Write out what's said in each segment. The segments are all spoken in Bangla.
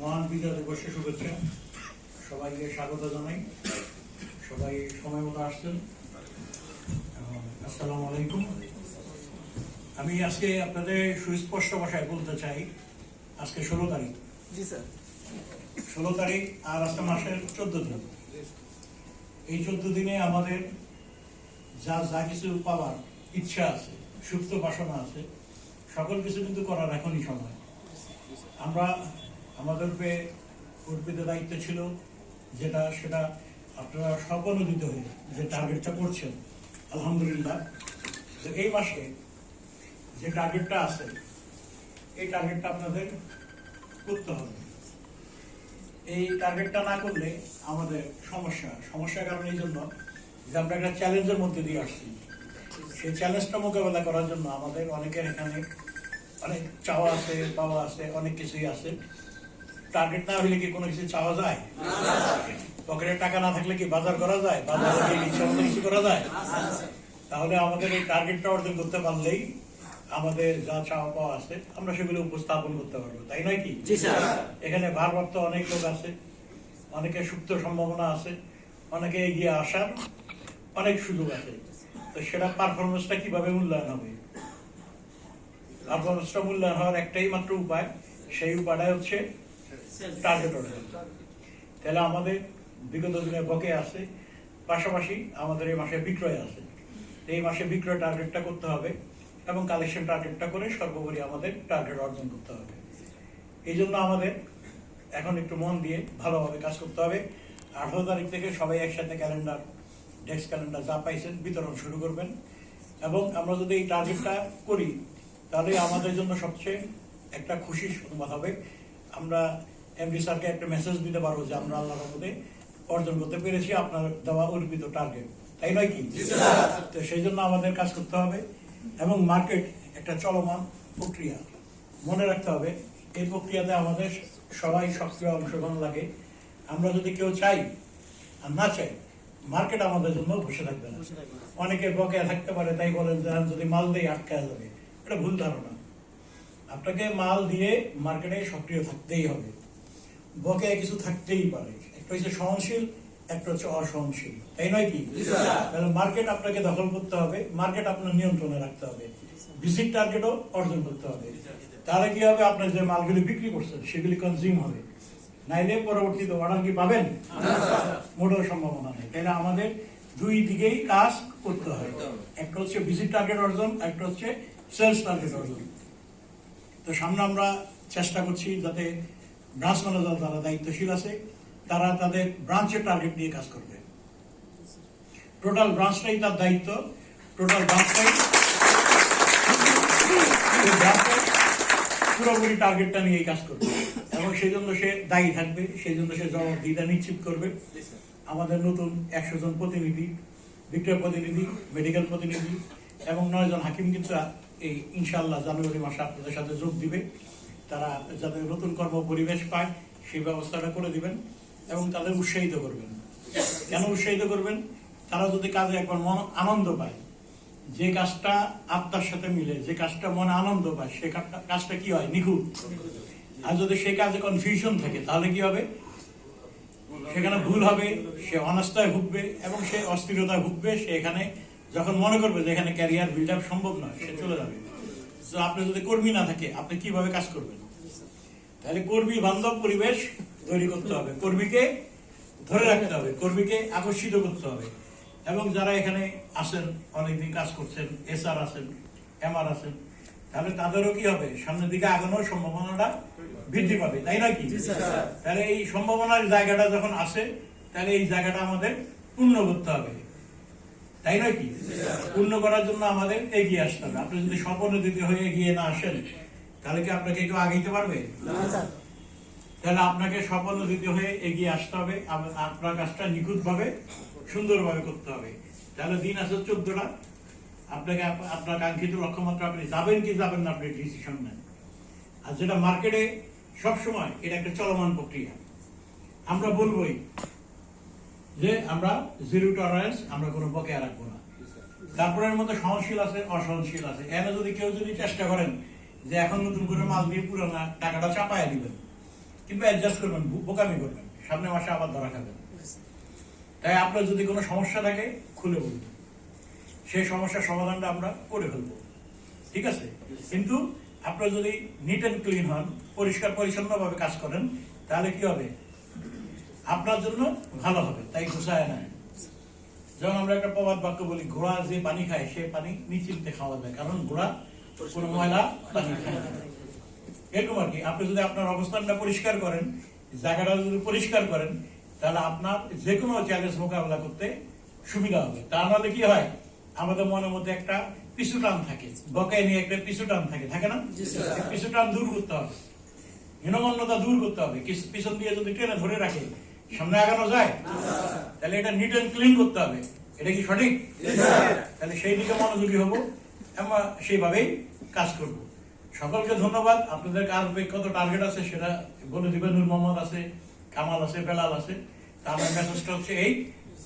মহান বিজয় দিবসে শুভেচ্ছা, সবাইকে স্বাগত জানাই। সবাই সময় মতো আসছেন। আসসালামু আলাইকুম। আমি আজকে আপনাদের সুস্পষ্ট ভাষায় বলতে চাই, আজকে 16 তারিখ। জি স্যার। 16 তারিখ আর আজকে মাসের 14 দিন। এই 14 দিনে আমাদের যা যা কিছু পাওয়ার ইচ্ছা আছে, সুপ্ত বাসনা আছে, সকল কিছু কিন্তু করার এখনই সময়। আমরা আমাদের উপরে অর্পিত দায়িত্ব ছিল সেটা আপনারা স্বপ্নদিত হয়ে যে টার্গেটটা করছেন, আলহামদুলিল্লাহ। এই মাসে যে টার্গেটটা আছে, এই টার্গেটটা আপনাদের করতে হবে। এই টার্গেটটা না করলে আমাদের সমস্যার কারণ এই জন্য যে আমরা একটা চ্যালেঞ্জের মধ্যে দিয়ে আসছি। সেই চ্যালেঞ্জটা মোকাবেলা করার জন্য আমাদের অনেকের এখানে অনেক চাওয়া আছে, পাওয়া আছে, অনেক কিছুই আছে। টার্গেট না হলে কি কোনো কিছু চাওয়া যায়? পকেটে টাকা না থাকলে কি বাজার করা যায়? বাজারে ইচ্ছা মতো কিছু করা যায়? তাহলে আমাদের এই টার্গেটটা অর্জন করতে পারলেই আমাদের যা চাওয়া পাওয়া আছে আমরা সেগুলো উপস্থাপন করতে পারবো, তাই নয় কি? এখানে ভারপ্রাপ্ত অনেক লোক আছে, অনেকে সুপ্ত সম্ভাবনা আছে, অনেকে এগিয়ে আসার অনেক সুযোগ আছে। তো সেটা পারফরমেন্সটা কিভাবে মূল্যায়ন হবে? পারফরমেন্সটা মূল্যায়ন হওয়ার একটাই মাত্র উপায়, সেই উপায়টাই হচ্ছে টার্গেট অর্জন। তাহলে আমাদের বিগত দিনে বকে আছে, পাশাপাশি আমাদের এই মাসে বিক্রয় আছে। এই মাসে বিক্রয় টার্গেটটা করতে হবে এবং কালেকশন টার্গেটটা করে সর্বোপরি আমাদের টার্গেট অর্জন করতে হবে। এই জন্য আমাদের এখন একটু মন দিয়ে ভালোভাবে কাজ করতে হবে। 18 তারিখ থেকে সবাই একসাথে ক্যালেন্ডার, ডেস্ক ক্যালেন্ডার যা পাইছেন বিতরণ শুরু করবেন। এবং আমরা যদি এই টার্গেটটা করি তাহলে আমাদের জন্য সবচেয়ে একটা খুশির সংবাদ হবে। আমরা এমডি স্যারকে একটা মেসেজ দিতে পারবো যে আমরা আল্লাহর রহমতে অর্জন করতে পেরেছি আপনার দেওয়া অর্পিত টার্গেট, তাই নয় কি? তো সেই জন্য আমাদের কাজ করতে হবে। এবং মার্কেট একটা চলমান প্রক্রিয়া, মনে রাখতে হবে এই প্রক্রিয়াতে আমাদের সবাই সক্রিয় অংশগ্রহণ লাগে। আমরা যদি কেউ চাই আর না চাই, মার্কেট আমাদের জন্য বসে থাকবে না। অনেকে বকেয়া থাকতে পারে, তাই বলেন যে যদি মাল দিয়ে আটকায় যাবে, এটা ভুল ধারণা। আপনাকে মাল দিয়ে মার্কেটে সক্রিয় থাকতেই হবে। বকেয়া কিছু থাকতেই পারে, একটা হচ্ছে সহনশীল, একটা হচ্ছে অসহনশীল, তাই নয় কি? তাহলে মার্কেট আপনাকে দখল করতে হবে, মার্কেট আপনার নিয়ন্ত্রণে রাখতে হবে, ভিজিট টার্গেটও অর্জন করতে হবে। তাহলে কি হবে? আপনার যে মালগুলি বিক্রি করছেন সেগুলি কনজিউম হবে, নাইলে পরবর্তীতে অর্ডার কি পাবেন? মোটেও সম্ভাবনা নেই। তাহলে আমাদের দুই দিকেই কাজ করতে হয়, একটা হচ্ছে ভিজিট টার্গেট অর্জন, একটা হচ্ছে সেলস টার্গেট অর্জন। তো সামনে আমরা চেষ্টা করছি যাতে ব্রাঞ্চ ম্যানেজার যারা দায়িত্বশীল আছে তারা তাদের ব্রাঞ্চের টার্গেট নিয়ে কাজ করবে। টোটাল ব্রাঞ্চটাই তার দায়িত্ব, টোটাল ব্রাঞ্চটাই পুরোপুরি টার্গেটটা নিয়েই কাজ করবে এবং সেই জন্য সে দায়ী থাকবে, সেই জন্য সে জবাবদিহিতা নিশ্চিত করবে। আমাদের নতুন 100 জন প্রতিনিধি, বিক্রয় প্রতিনিধি, মেডিকেল প্রতিনিধি এবং 9 জন হাকিম কিন্তু এই ইনশাআল্লাহ জানুয়ারি মাসে আপনাদের সাথে যোগ দিবে। তারা যাতে নতুন কর্ম পরিবেশ পায় সেই ব্যবস্থাটা করে দিবেন এবং তাদের উৎসাহিত করবেন। কেন উৎসাহিত করবেন? তারা যদি কাজে একবার মন আনন্দ পায়, যে কাজটা আত্মার সাথে মিলে, যে কাজটা মনে আনন্দ পায়, সে কাজটা কি হয়? নিখুঁত। আর যদি সেই কাজে কনফিউশন থাকে তাহলে কি হবে? সেখানে ভুল হবে, সে অনাস্থায় ভুগবে এবং সে অস্থিরতায় ভুগবে। সে এখানে যখন মনে করবে যে এখানে ক্যারিয়ার বিল্ড আপ সম্ভব নয়, সে চলে যাবে। তো আপনি যদি কর্মী না থাকে আপনি কিভাবে কাজ করবেন? তাহলে কর্মী বান্ধব পরিবেশ তৈরি করতে হবে, কর্মীকে ধরে রাখতে হবে, কর্মীকে আকর্ষিত করতে হবে। এবং যারা এখানে আসেন, অনেকদিন কাজ করছেন, এসআর আছেন, এমআর আছেন, তাহলে তাদেরও কি হবে? সামনের দিকে আগানোর সম্ভাবনাটা বৃদ্ধি পাবে, তাই না কি? তাহলে এই সম্ভাবনার জায়গাটা যখন আসে তাহলে এই জায়গাটা আমাদের পূর্ণ করতে হবে, তাই নয় কি? পূর্ণ করার জন্য আমাদের এগিয়ে আসতে হবে। আপনি যদি স্বপ্নদিতে হয়ে এগিয়ে না আসেন তাহলে কি আপনাকে কেউ আগাইতে পারবে? তাহলে আপনাকে স্বপ্নদিতে হয়ে এগিয়ে আসতে হবে, আপনার কাজটা নিখুঁত ভাবে, সুন্দরভাবে করতে হবে। তাহলে দিন আছে 14টা, আপনাকে আপনার কাঙ্ক্ষিত লক্ষ্যমাত্রা আপনি যাবেন কি যাবেন না আপনি ডিসিশন নেন। আর যেটা মার্কেটে সবসময় এটা একটা চলমান প্রক্রিয়া, আমরা বলবোই যে আমরা জিরো টলারেন্স, আমরা কোনো বকেয়া রাখবো না। তারপরে এর মধ্যে সহনশীল আছে, অসহনশীল আছে। এনে যদি কেউ চেষ্টা করেন যে এখন নতুন করে মাল দিয়ে পুরোনো টাকাটা চাপায়া দিবেন, কিংবা অ্যাডজাস্ট করবেন, বোকামি করবেন, সামনে মাসে আবার ধরা খাবেন। তাই আপনার যদি কোনো সমস্যা থাকে খুলে বলুন, সেই সমস্যার সমাধানটা আমরা করে ফেলবো, ঠিক আছে? কিন্তু আপনারা যদি নিট অ্যান্ড ক্লিন হন, পরিষ্কার পরিচ্ছন্নভাবে কাজ করেন, তাহলে কি হবে? আপনার জন্য ভালো হবে। তাই ঘুষায় না। যেমন আমরা একটা প্রবাদ বাক্য বলি, ঘোড়া যে পানি খায় সে পানি নিশ্চিন্তে খাওয়া যায়, কারণ ঘোড়া কোনো ময়লা পানি খায় না। এরকম আর কি। আপনি যদি আপনার অবস্থানটা পরিষ্কার করেন, জায়গাটা যদি পরিষ্কার করেন, তাহলে আপনার যে কোনো চ্যালেঞ্জ মোকাবেলা করতে সুবিধা হবে। তা নাহলে কি হয়, আমাদের মনের মধ্যে একটা পিছু টান থাকে, বকায় নিয়ে একটা পিছু টান থাকে না? পিছু টান দূর করতে হবে, হীনমন্যতা দূর করতে হবে। পিছন দিয়ে যদি ট্রেনে ধরে রাখে, সামনে আগানো যায়? তাহলে এটা নিট অ্যান্ড ক্লিন করতে হবে। এটা কি সঠিক? তাহলে সেই দিকে মনোযোগী হবো, আমরা সেইভাবেই কাজ করব। সকলকে ধন্যবাদ। আপনাদের কার কত টার্গেট আছে সেটা বলে দিবেন। নূর মোহাম্মদ আছে, কামাল আছে, বেলাল আছে। তা আমার মেসেজটা হচ্ছে এই,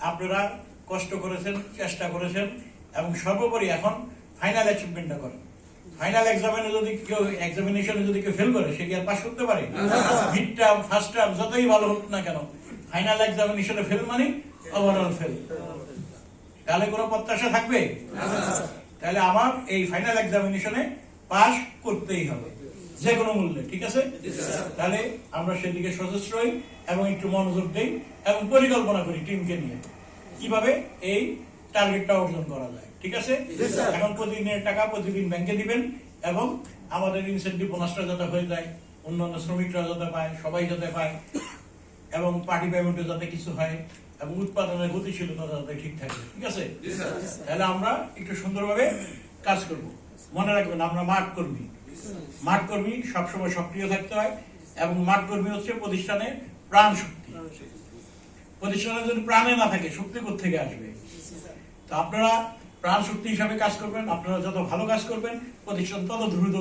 আপনারা কষ্ট করেছেন, চেষ্টা করেছেন, এবং সর্বোপরি এখন ফাইনাল অ্যাচিভমেন্টটা করেন। ফাইনাল এক্সামিনে যদি কেউ এক্সামিনেশনে যদি কেউ ফেল করে, সে কি আর পাস করতে পারে? মিড টার্ম, ফার্স্ট টার্ম যতই ভালো হোক না কেন, ফাইনাল এক্সামিনেশনে ফেল মানে ওভারঅল ফেল। তাহলে কোনো প্রত্যাশা থাকবে? তাহলে আমার এই ফাইনাল এক্সামিনেশনে পাস করতেই হবে যে কোনো মূল্যে, ঠিক আছে? তাহলে আমরা সেদিকে সচেষ্ট হই এবং একটু মনোযোগ দেই এবং পরিকল্পনা করি টিমকে নিয়ে কিভাবে এই টার্গেটটা অর্জন করা যায়, ঠিক আছে? এখন প্রতিদিনের টাকা প্রতিদিন ব্যাংকে দিবেন এবং আমাদের ইনসেন্টিভ বোনাসটা যাতে হয়ে যায়, অন্যান্য শ্রমিকরা যাতে পায়, সবাই যাতে পায়, এবং পার্টি পেমেন্টে যাতে কিছু হয়, এবং উৎপাদনের গতিশীলতা যাতে ঠিক থাকে, ঠিক আছে? তাহলে আমরা একটু সুন্দরভাবে কাজ করব। মনে রাখবেন, আমরা মাঠ কর্মী। মাঠ কর্মী সবসময় সক্রিয় থাকতে হয়, এবং মাঠ কর্মী হচ্ছে প্রতিষ্ঠানের প্রাণ শক্তি। প্রতিষ্ঠানে যদি প্রাণে না থাকে, শক্তি কোত্থেকে আসবে? তো আপনারা প্রাণ শক্তি হিসাবে কাজ করবেন। আপনারা যত ভালো কাজ করবেন, প্রতিষ্ঠান তত দ্রুত